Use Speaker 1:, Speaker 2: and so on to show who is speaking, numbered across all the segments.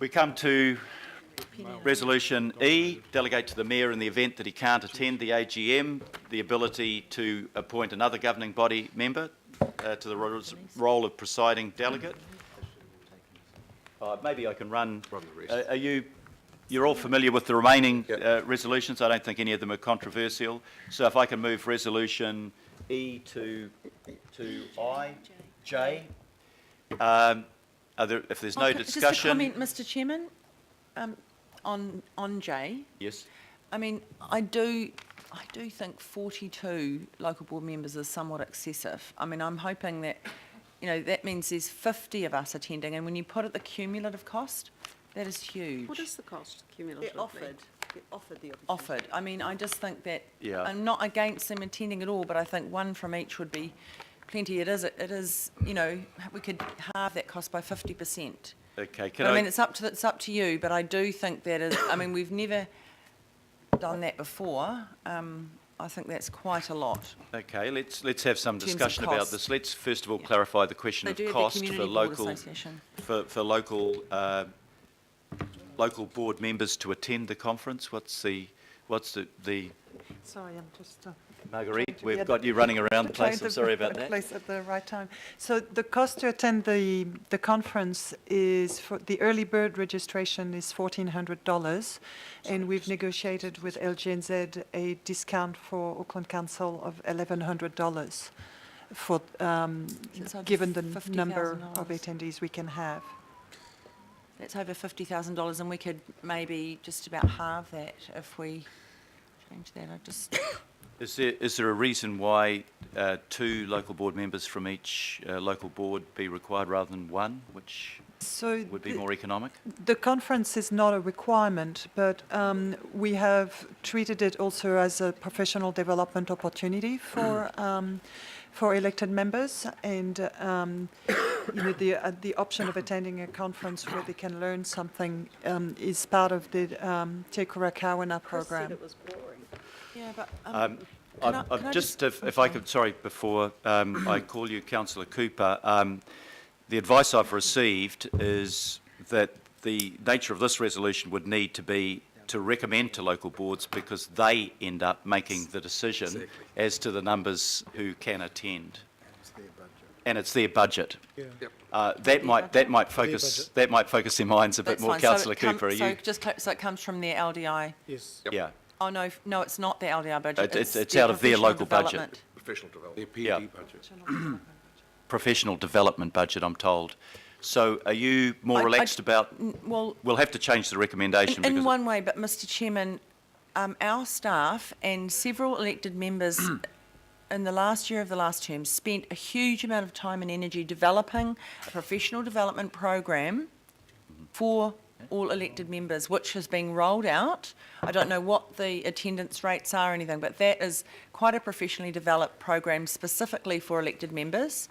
Speaker 1: We come to Resolution E, delegate to the Mayor in the event that he can't attend the AGM, the ability to appoint another governing body member to the role of presiding delegate. Maybe I can run. You're all familiar with the remaining resolutions. I don't think any of them are controversial. So if I can move Resolution E to J. If there's no discussion...
Speaker 2: Just a comment, Mr Chairman, on J.
Speaker 1: Yes.
Speaker 2: I mean, I do think 42 local board members is somewhat excessive. I mean, I'm hoping that, you know, that means there's 50 of us attending, and when you put it the cumulative cost, that is huge.
Speaker 3: What is the cost cumulatively?
Speaker 2: Offered the opportunity. Offered. I mean, I just think that,
Speaker 1: yeah.
Speaker 2: I'm not against them attending at all, but I think one from each would be plenty. It is, you know, we could halve that cost by 50%.
Speaker 1: Okay,
Speaker 2: I mean, it's up to you, but I do think that is, I mean, we've never done that before. I think that's quite a lot.
Speaker 1: Okay, let's have some discussion about this. Let's first of all clarify the question of cost for local board members to attend the conference. What's the
Speaker 4: Sorry, I'm just...
Speaker 1: Marguerite, we've got you running around the place. I'm sorry about that.
Speaker 4: Place at the right time. So the cost to attend the conference is, for the early bird registration is $1,400, and we've negotiated with LGNZ a discount for Auckland Council of $1,100 for given the number of attendees we can have.
Speaker 2: That's over $50,000, and we could maybe just about halve that if we change that. I just...
Speaker 1: Is there a reason why 2 local board members from each local board be required rather than 1, which would be more economic?
Speaker 4: The conference is not a requirement, but we have treated it also as a professional development opportunity for elected members, and you know, the option of attending a conference where they can learn something is part of the Te Kura Kawana program.
Speaker 3: It was boring.
Speaker 2: Yeah, but
Speaker 1: if I could, sorry, before I call you, Councillor Cooper, the advice I've received is that the nature of this resolution would need to be to recommend to local boards, because they end up making the decision as to the numbers who can attend, and it's their budget. Yeah. That might focus their minds a bit more. Councillor Cooper,
Speaker 2: so it comes from their LDI.
Speaker 5: Yes.
Speaker 1: Yep. Yeah.
Speaker 2: Oh no, it's not the LDI budget.
Speaker 1: It's out of their local budget.
Speaker 5: Professional development. Their PD budget.
Speaker 1: Professional development budget, I'm told. So are you more relaxed about...
Speaker 2: Well,
Speaker 1: we'll have to change the recommendation.
Speaker 2: In one way, but Mr Chairman, our staff and several elected members in the last year of the last term spent a huge amount of time and energy developing a professional development program for all elected members, which has been rolled out. I don't know what the attendance rates are or anything, but that is quite a professionally developed program specifically for elected members.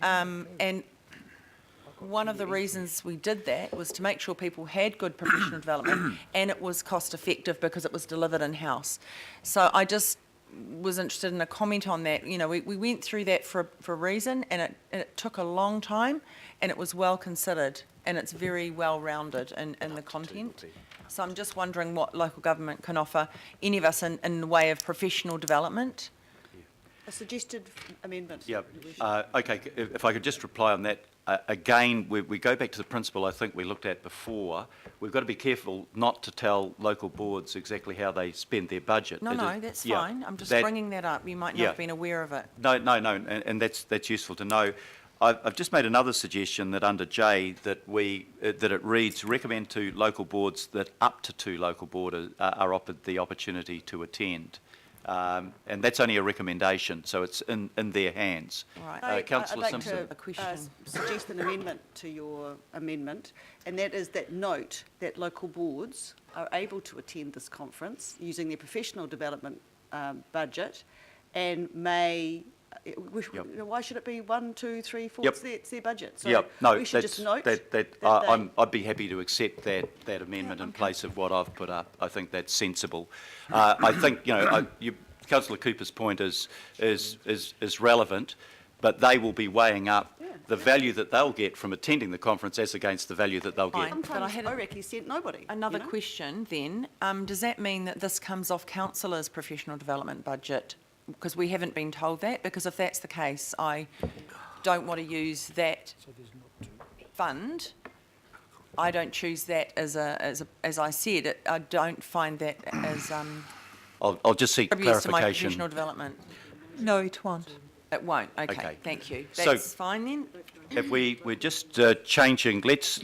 Speaker 2: And one of the reasons we did that was to make sure people had good professional development, and it was cost effective because it was delivered in-house. So I just was interested in a comment on that. You know, we went through that for a reason, and it took a long time, and it was well considered, and it's very well rounded in the content. So I'm just wondering what local government can offer any of us in the way of professional development.
Speaker 3: A suggested amendment.
Speaker 1: Yeah. Okay, if I could just reply on that. Again, we go back to the principle I think we looked at before. We've got to be careful not to tell local boards exactly how they spend their budget.
Speaker 2: No, that's fine. I'm just bringing that up. You might not have been aware of it.
Speaker 1: No, and that's useful to know. I've just made another suggestion that under J that it reads, recommend to local boards that up to 2 local boards are offered the opportunity to attend. And that's only a recommendation, so it's in their hands.
Speaker 2: Right.
Speaker 1: Councillor
Speaker 3: Simpson. I'd like to suggest an amendment to your amendment, and that is that note that local boards are able to attend this conference using their professional development budget, and may... Why should it be 1, 2, 3, 4? It's their budget. So we should just note that
Speaker 1: I'd be happy to accept that amendment in place of what I've put up. I think that's sensible. I think Councillor Cooper's point is relevant, but they will be weighing up the value that they'll get from attending the conference as against the value that they'll get.
Speaker 2: Fine. But I
Speaker 3: Sometimes
Speaker 2: had a-
Speaker 3: OREC has sent nobody.
Speaker 2: Another
Speaker 3: you know?
Speaker 2: question then, does that mean that this comes off councillors' professional development budget? Because we haven't been told that, because if that's the case, I don't want to use that fund. I don't choose that as I said, I don't find that as,
Speaker 1: I'll just seek
Speaker 2: contributes to my
Speaker 1: clarification.
Speaker 2: professional development.
Speaker 4: No, it won't.
Speaker 2: It won't, okay,
Speaker 1: Okay.
Speaker 2: thank you.
Speaker 1: So-
Speaker 2: That's fine then?
Speaker 1: If we're just changing, let's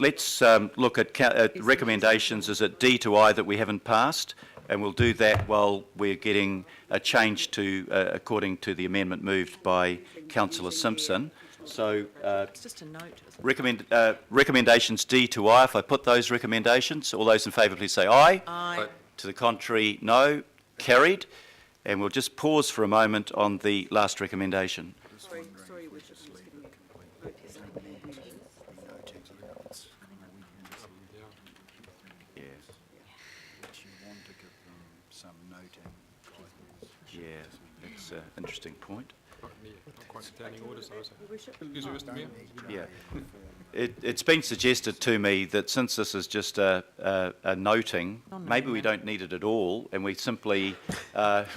Speaker 1: look at recommendations. Is it D to I that we haven't passed? And we'll do that while we're getting a change to, according to the amendment moved by councillor Simpson. So
Speaker 2: It's just a note. isn't it?
Speaker 1: recommendations D to I, if I put those recommendations, all those in favour please say aye.
Speaker 2: Aye.
Speaker 1: To the contrary, no. Carried. And we'll just pause for a moment on the last recommendation.
Speaker 3: Sorry, we're just getting
Speaker 1: Yeah,
Speaker 6: Which you want to give them some noting.
Speaker 1: yeah, that's an interesting point.
Speaker 5: Not quite standing orders, I was. Excuse me, Mr. Mayor.
Speaker 1: Yeah. It's been suggested to me that since this is just a noting, maybe we don't need it at all, and we simply,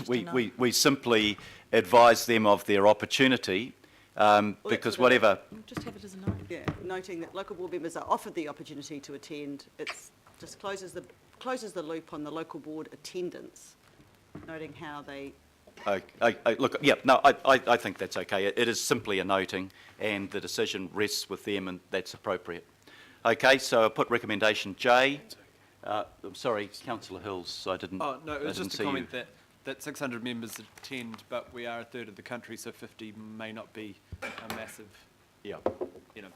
Speaker 1: we simply advise them of their opportunity, because
Speaker 3: what it
Speaker 1: whatever,
Speaker 2: Just have it as a note.
Speaker 3: Yeah, noting that local board members are offered the opportunity to attend. It's just closes the loop on the local board attendance, noting how they,
Speaker 1: look, yeah, no, I think that's okay. It is simply a noting, and the decision rests with them, and that's appropriate. Okay, so I'll put recommendation J. I'm sorry, councillor Hills, I didn't.
Speaker 7: Oh, no, it
Speaker 1: I
Speaker 7: was
Speaker 1: didn't
Speaker 7: just
Speaker 1: see
Speaker 7: a
Speaker 1: you.
Speaker 7: comment that 600 members attend, but we are a third of the country, so 50 may not be a massive,
Speaker 1: Yeah.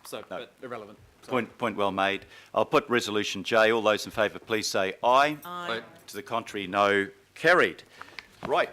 Speaker 7: so, but irrelevant. So-
Speaker 1: Point well made. I'll put resolution J. All those in favour, please say aye.
Speaker 2: Aye.
Speaker 1: To the contrary, no. Carried. Right.